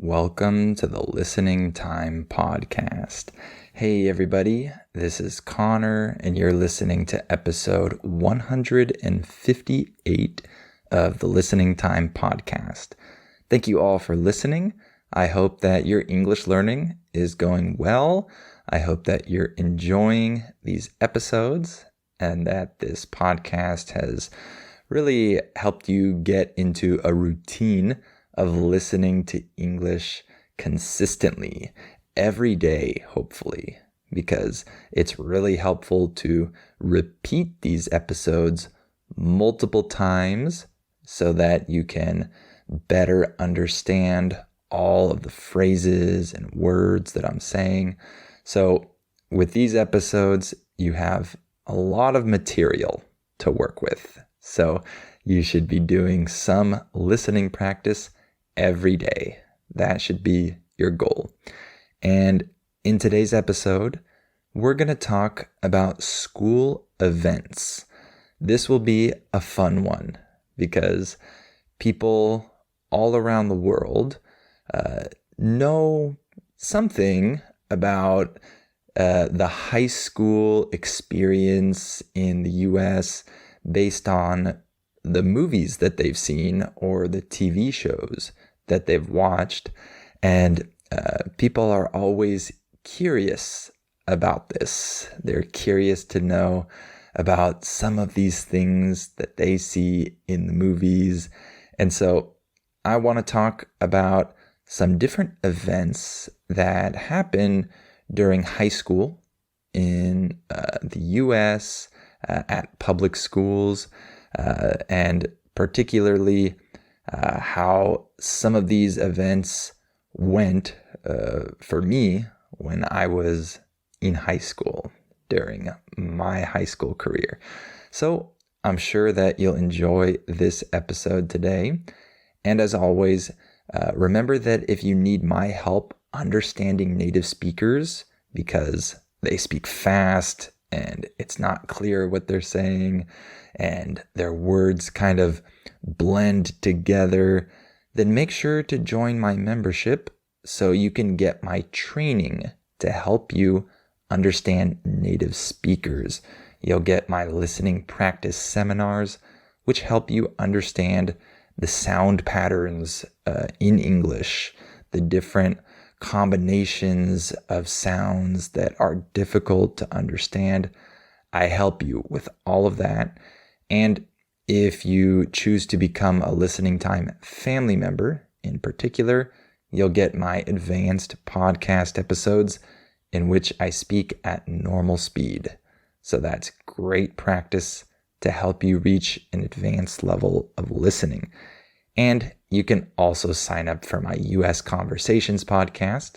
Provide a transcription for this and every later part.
Welcome to the Listening Time Podcast. Hey everybody, this is Connor and you're listening to episode 158 of the Listening Time Podcast. Thank you all for listening. I hope that your English learning is going well. I hope that you're enjoying these episodes and that this podcast has really helped you get into a routine of listening to English consistently every day, hopefully, because it's really helpful to repeat these episodes multiple times so that you can better understand all of the phrases and words that I'm saying. So with these episodes, you have a lot of material to work with. So you should be doing some listening practice every day. That should be your goal. And in today's episode, we're going to talk about school events. This will be a fun one because people all around the world know something about the high school experience in the US based on the movies that they've seen or the TV shows that they've watched. And people are always curious about this. They're curious to know about some of these things that they see in the movies. And so I want to talk about some different events that happen during high school in the US, at public schools, and particularly how some of these events went for me when I was in high school during my high school career. So I'm sure that you'll enjoy this episode today. And as always, remember that if you need my help understanding native speakers because they speak fast and it's not clear what they're saying and their words kind of blend together, then make sure to join my membership so you can get my training to help you understand native speakers. You'll get my listening practice seminars, which help you understand the sound patterns in English, the different combinations of sounds that are difficult to understand. I help you with all of that. And if you choose to become a Listening Time family member in particular, you'll get my advanced podcast episodes in which I speak at normal speed. So that's great practice to help you reach an advanced level of listening. And you can also sign up for my US Conversations podcast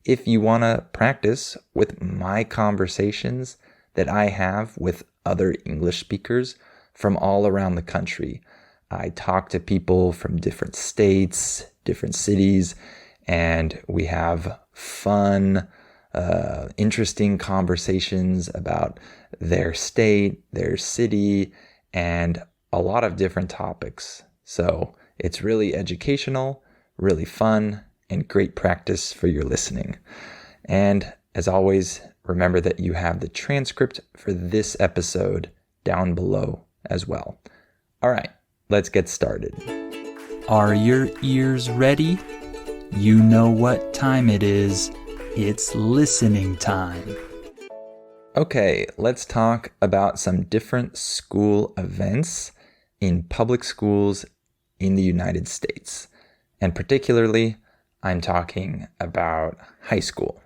if you want to practice with my conversations that I have with other English speakers from all around the country. I talk to people from different states, different cities, and we have fun, interesting conversations about their state, their city, and a lot of different topics. So it's really educational, really fun, and great practice for your listening. And as always, remember that you have the transcript for this episode down below as well. All right, let's get started. Are your ears ready? You know what time it is. It's listening time. Okay, let's talk about some different school events in public schools in the United States. And particularly, I'm talking about high school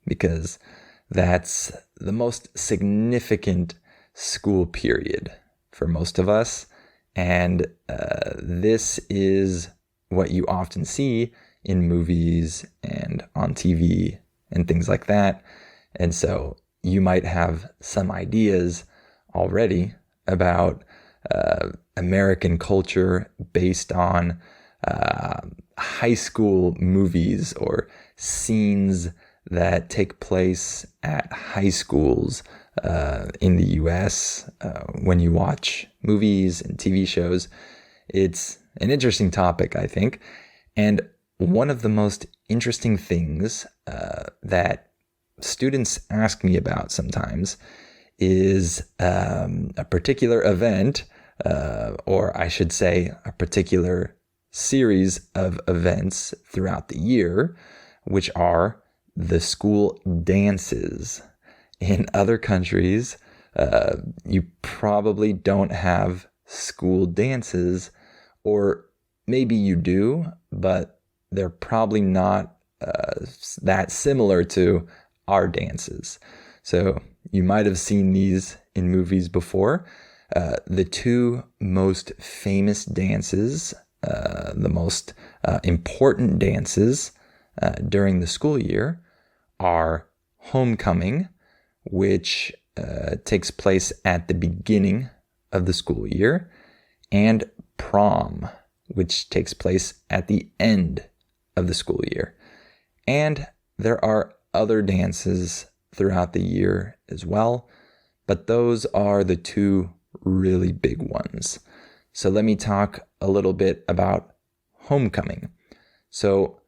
because that's the most significant school period for most of us. And this is what you often see in movies and on TV and things like that. And so you might have some ideas already about American culture based on high school movies or scenes that take place at high schools in the US when you watch movies and TV shows. It's an interesting topic, I think. And one of the most interesting things that students ask me about sometimes is a particular event, or I should say a particular series of events throughout the year, which are the school dances. In other countries, you probably don't have school dances, or maybe you do, but they're probably not that similar to our dances. So you might have seen these in movies before. The two most famous dances, the most important dances during the school year are homecoming, which takes place at the beginning of the school year, and prom, which takes place at the end of the school year. And there are other dances throughout the year as well, but those are the two really big ones. So let me talk a little bit about homecoming. So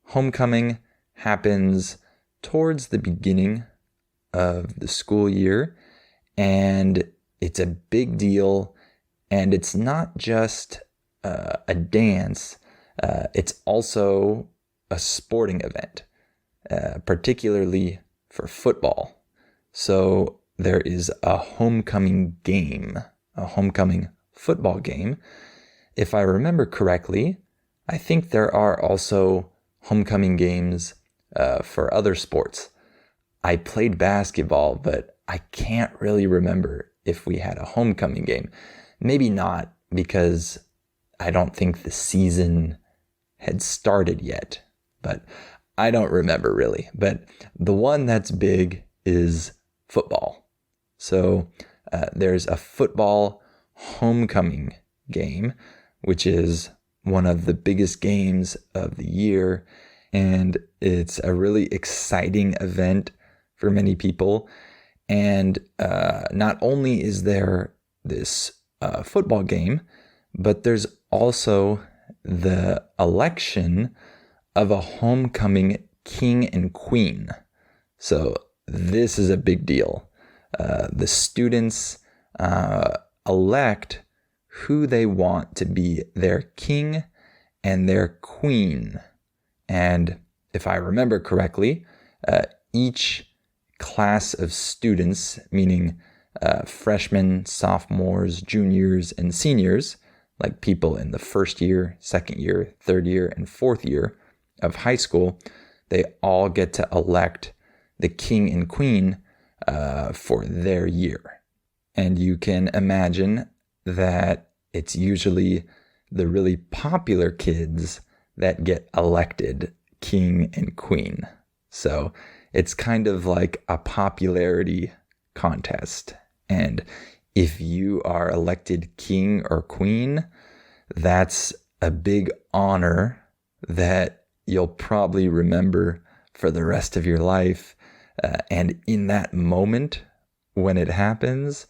homecoming happens towards the beginning of the school year, and it's a big deal. And it's not just a dance, it's also a sporting event, particularly for football. So there is a homecoming game, a homecoming football game. If I remember correctly, I think there are also homecoming games for other sports. I played basketball, but I can't really remember if we had a homecoming game. Maybe not, because I don't think the season had started yet, but I don't remember really. But the one that's big is football. So there's a football homecoming game, which is one of the biggest games of the year. And it's a really exciting event for many people. And not only is there this football game, but there's also the election of a homecoming king and queen. So this is a big deal. The students elect who they want to be their king and their queen. And if I remember correctly, each class of students, meaning freshmen, sophomores, juniors, and seniors, like people in the first year, second year, third year, and fourth year of high school, they all get to elect the king and queen for their year. And you can imagine that it's usually the really popular kids that get elected king and queen. So it's kind of like a popularity contest. And if you are elected king or queen, that's a big honor that you'll probably remember for the rest of your life. And in that moment, when it happens,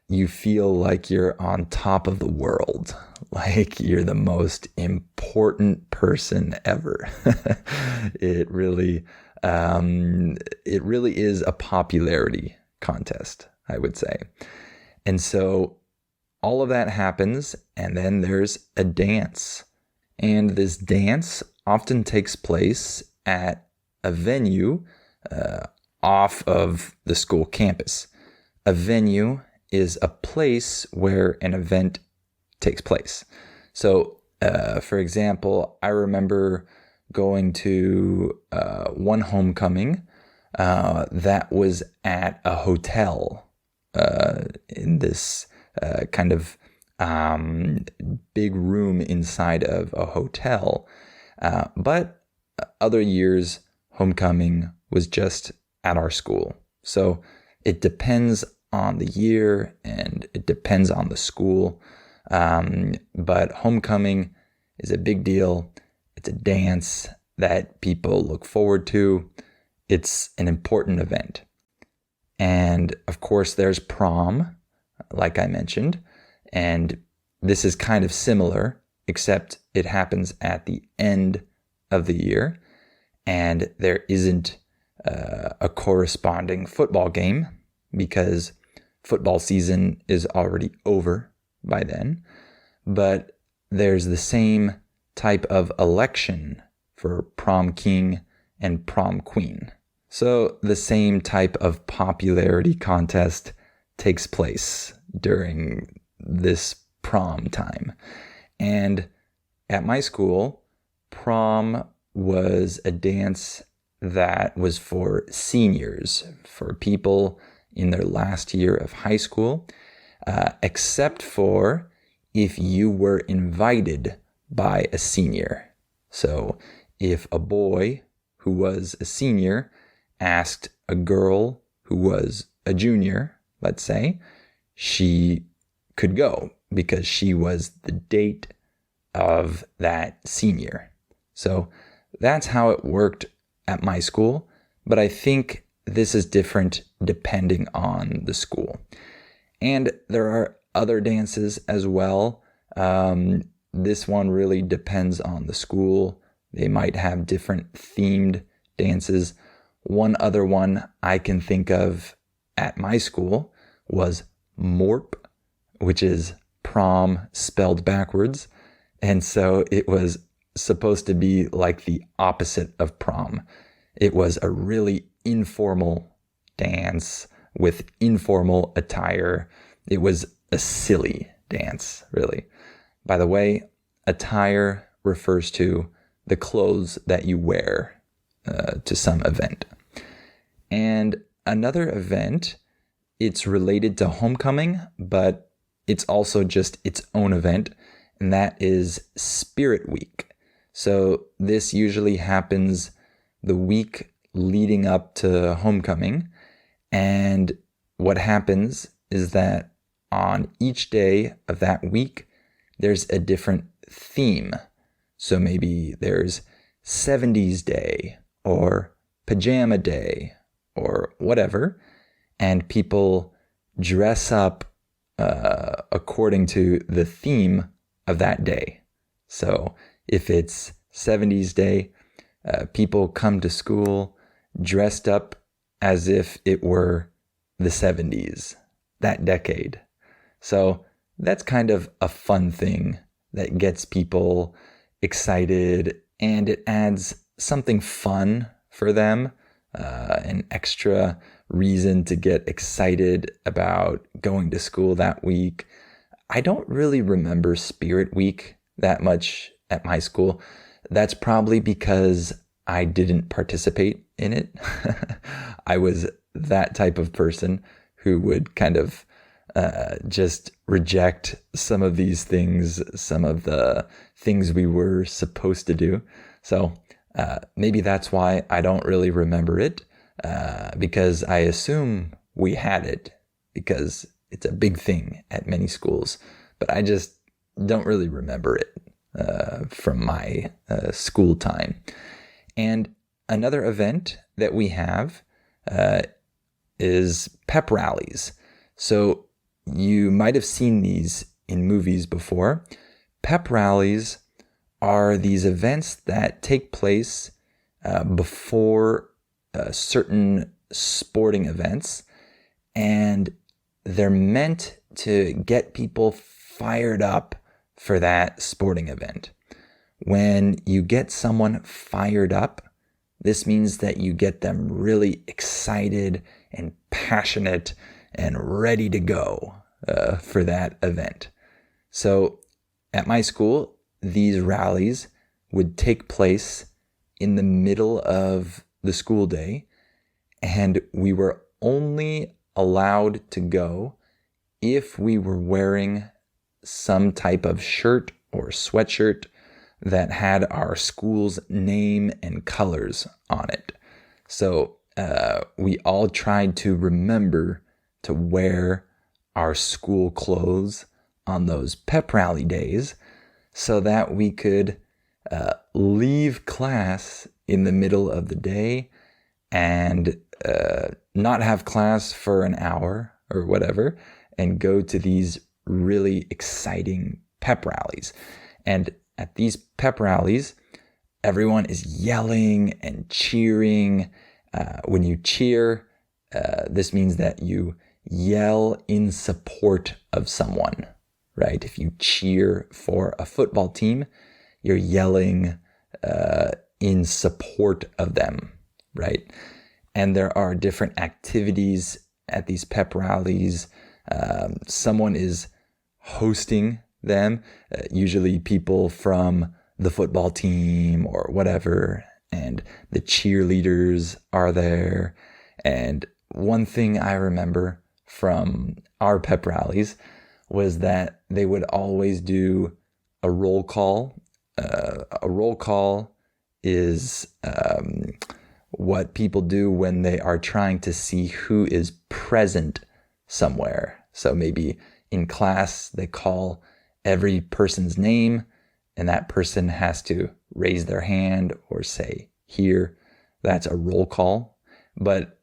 you feel like you're on top of the world, like you're the most important person ever. It really is a popularity contest, I would say. And so all of that happens, and then there's a dance. And this dance often takes place at a venue off of the school campus. A venue is a place where an event takes place. So, for example, I remember going to one homecoming that was at a hotel in this kind of big room inside of a hotel. But other years, homecoming was just at our school. So it depends on the year and it depends on the school. But homecoming is a big deal. It's a dance that people look forward to. It's an important event. And of course, there's prom, like I mentioned. And this is kind of similar, except it happens at the end of the year, and there isn't a corresponding football game because football season is already over by then. But there's the same type of election for prom king and prom queen. So the same type of popularity contest takes place during this prom time. And at my school, prom was a dance that was for seniors, for people in their last year of high school, except for if you were invited by a senior. So if a boy who was a senior asked a girl who was a junior, let's say, she could go because she was the date of that senior. So that's how it worked at my school, but I think this is different depending on the school. And there are other dances as well. This one really depends on the school. They might have different themed dances. One other one I can think of at my school was MORP, which is prom spelled backwards. And so it was supposed to be like the opposite of prom. It was a really informal dance with informal attire. It was a silly dance, really. By the way, attire refers to the clothes that you wear to some event. And another event, it's related to homecoming, but it's also just its own event, and that is Spirit Week. So this usually happens the week leading up to homecoming. And what happens is that on each day of that week, there's a different theme. So maybe there's 70s Day or Pajama Day or whatever. And people dress up according to the theme of that day. So if it's 70s Day, people come to school dressed up as if it were the 70s, that decade. So that's kind of a fun thing that gets people excited, and it adds something fun for them, an extra reason to get excited about going to school that week. I don't really remember Spirit Week that much at my school. That's probably because I didn't participate in it. I was that type of person who would kind of just reject some of these things, some of the things we were supposed to do. So maybe that's why I don't really remember it, because I assume we had it because it's a big thing at many schools, but I just don't really remember it from my school time. And another event that we have is pep rallies. So you might have seen these in movies before. Pep rallies are these events that take place before certain sporting events, and they're meant to get people fired up for that sporting event. When you get someone fired up, this means that you get them really excited and passionate and ready to go for that event. So at my school, these rallies would take place in the middle of the school day, and we were only allowed to go if we were wearing some type of shirt or sweatshirt that had our school's name and colors on it. So we all tried to remember to wear our school clothes on those pep rally days so that we could leave class in the middle of the day and not have class for an hour or whatever and go to these really exciting pep rallies. And at these pep rallies, everyone is yelling and cheering. When you cheer, this means that you yell in support of someone, right? If you cheer for a football team, you're yelling in support of them, right? And there are different activities at these pep rallies. Someone is hosting them, usually people from the football team or whatever, and the cheerleaders are there. And one thing I remember from our pep rallies was that they would always do a roll call. A roll call is what people do when they are trying to see who is present somewhere. So maybe in class, they call every person's name, and that person has to raise their hand or say here. That's a roll call. But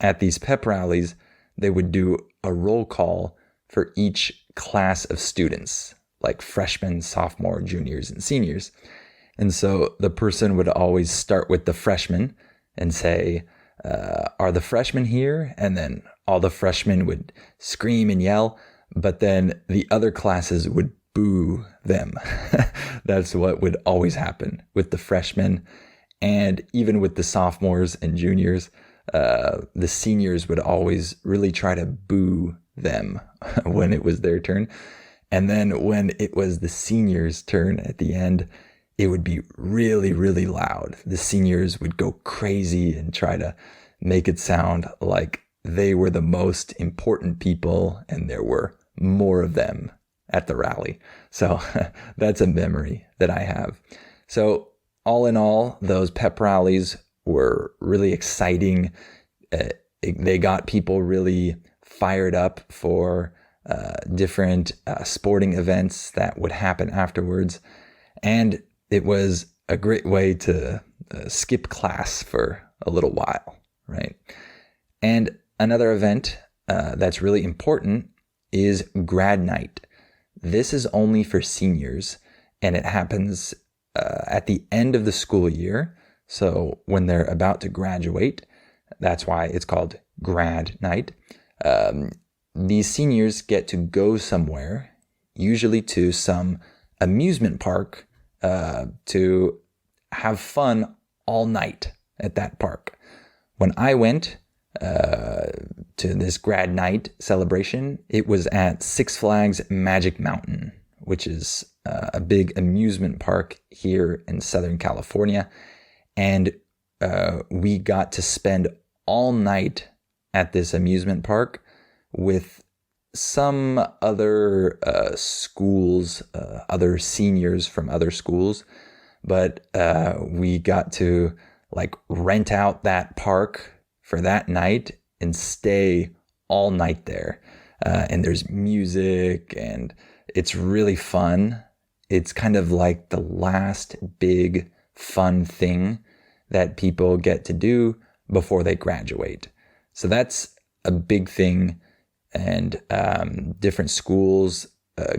at these pep rallies, they would do a roll call for each class of students, like freshmen, sophomore, juniors, and seniors. And so the person would always start with the freshmen and say, are the freshmen here? And then all the freshmen would scream and yell, but then the other classes would boo them. That's what would always happen with the freshmen. And even with the sophomores and juniors, the seniors would always really try to boo them when it was their turn. And then when it was the seniors' turn at the end, it would be really, really loud. The seniors would go crazy and try to make it sound like they were the most important people and there were more of them at the rally. So that's a memory that I have. So all in all, those pep rallies were really exciting. They got people really fired up for different sporting events that would happen afterwards. And it was a great way to skip class for a little while, right? And another event that's really important is Grad Night. This is only for seniors, and it happens at the end of the school year. So when they're about to graduate, that's why it's called Grad Night. These seniors get to go somewhere, usually to some amusement park, to have fun all night at that park. When I went to this Grad Night celebration, it was at Six Flags Magic Mountain, which is a big amusement park here in Southern California. And we got to spend all night at this amusement park with some other schools, other seniors from other schools. But we got to like rent out that park for that night and stay all night there. And there's music and it's really fun. It's kind of like the last big fun thing that people get to do before they graduate. So that's a big thing. And different schools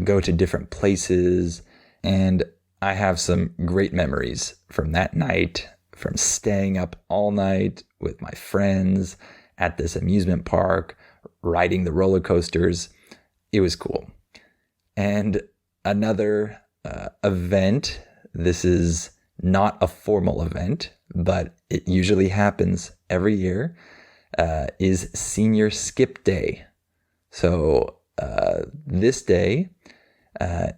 go to different places. And I have some great memories from that night, from staying up all night with my friends at this amusement park, riding the roller coasters. It was cool. And another event, this is not a formal event, but it usually happens every year, is Senior Skip Day. So this day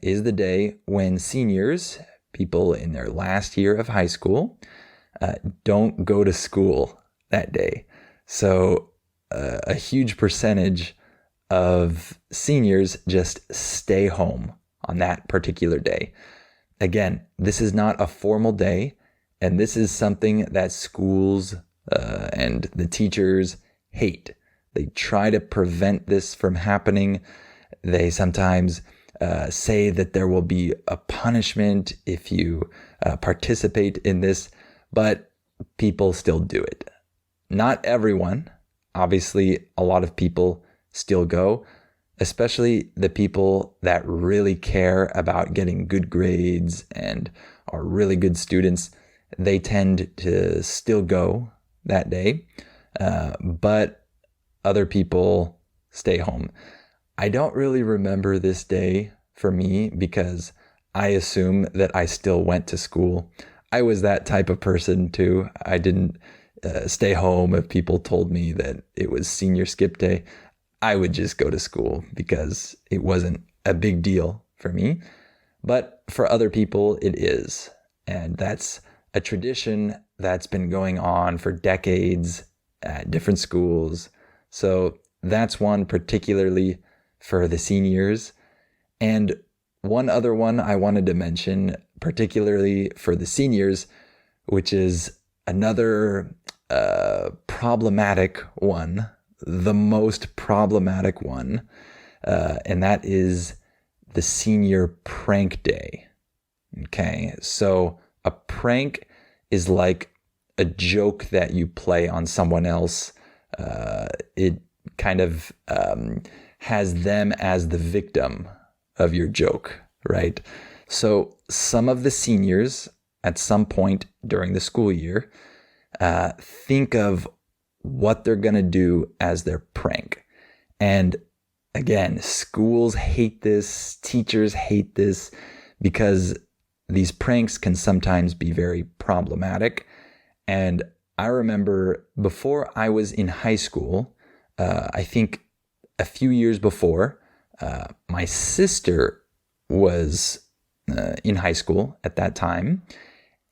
is the day when seniors, people in their last year of high school, don't go to school that day. So a huge percentage of seniors just stay home on that particular day. Again, this is not a formal day, and this is something that schools and the teachers hate. They try to prevent this from happening. They sometimes say that there will be a punishment if you participate in this, but people still do it. Not everyone. Obviously, a lot of people still go, especially the people that really care about getting good grades and are really good students. they tend to still go that day, but other people stay home. I don't really remember this day for me because I assume that I still went to school. I was that type of person too. I didn't stay home if people told me that it was senior skip day. I would just go to school because it wasn't a big deal for me. But for other people, it is. And that's a tradition that's been going on for decades at different schools. So that's one particularly for the seniors. And one other one I wanted to mention, particularly for the seniors, which is another problematic one, the most problematic one, and that is the senior prank day. Okay, so a prank is like a joke that you play on someone else. It kind of has them as the victim of your joke, right? So some of the seniors at some point during the school year think of what they're going to do as their prank. And again, schools hate this, teachers hate this, because these pranks can sometimes be very problematic. And I remember before I was in high school, I think a few years before, my sister was in high school at that time.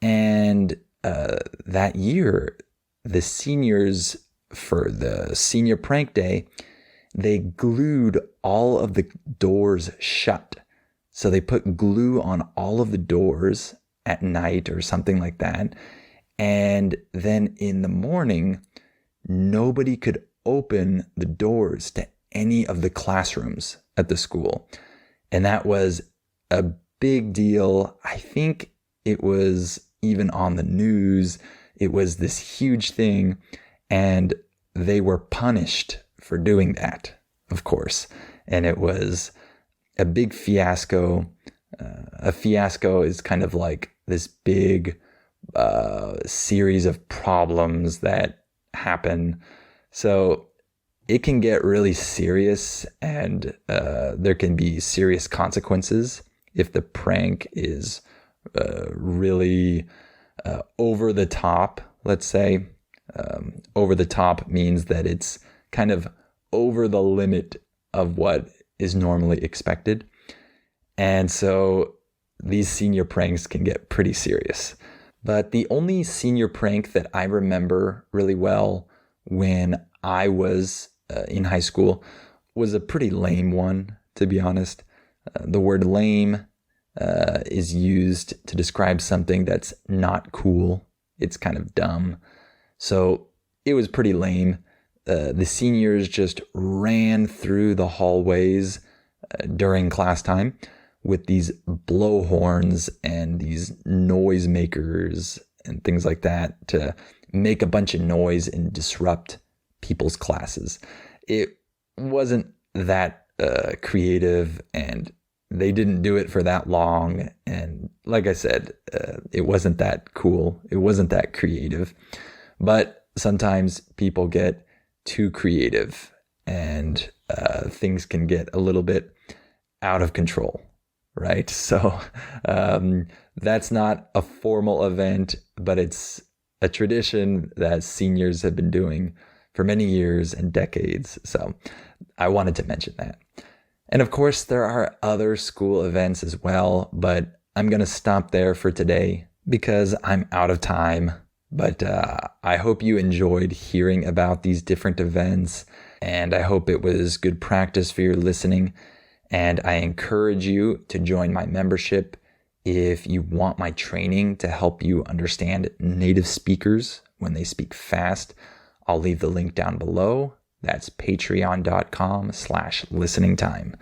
And that year, the seniors, for the senior prank day, they glued all of the doors shut. So they put glue on all of the doors at night or something like that. And then in the morning, nobody could open the doors to any of the classrooms at the school. And that was a big deal. I think it was even on the news. It was this huge thing. And they were punished for doing that, of course. And it was a big fiasco. A fiasco is kind of like this big series of problems that happen. So it can get really serious, and there can be serious consequences if the prank is really over the top, let's say. Over the top means that it's kind of over the limit of what is normally expected. And so these senior pranks can get pretty serious. But the only senior prank that I remember really well when I was in high school was a pretty lame one, to be honest. The word lame is used to describe something that's not cool. It's kind of dumb. So it was pretty lame. The seniors just ran through the hallways during class time with these blowhorns and these noisemakers and things like that to make a bunch of noise and disrupt people's classes. It wasn't that creative, and they didn't do it for that long. And like I said, it wasn't that cool. It wasn't that creative. But sometimes people get too creative, and things can get a little bit out of control, right? So that's not a formal event, but it's a tradition that seniors have been doing for many years and decades. So I wanted to mention that. And of course, there are other school events as well, but I'm going to stop there for today because I'm out of time. But I hope you enjoyed hearing about these different events, and I hope it was good practice for your listening. And I encourage you to join my membership if you want my training to help you understand native speakers when they speak fast. I'll leave the link down below. That's patreon.com/listeningtime.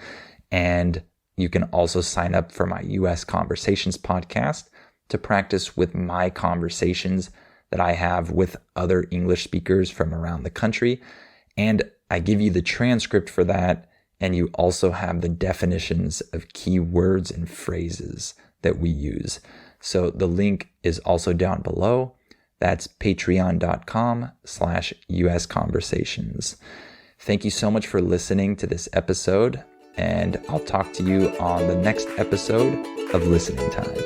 And you can also sign up for my US Conversations podcast to practice with my conversations that I have with other English speakers from around the country. And I give you the transcript for that. And you also have the definitions of key words and phrases that we use. So the link is also down below. That's patreon.com/US Conversations. Thank you so much for listening to this episode, and I'll talk to you on the next episode of Listening Time.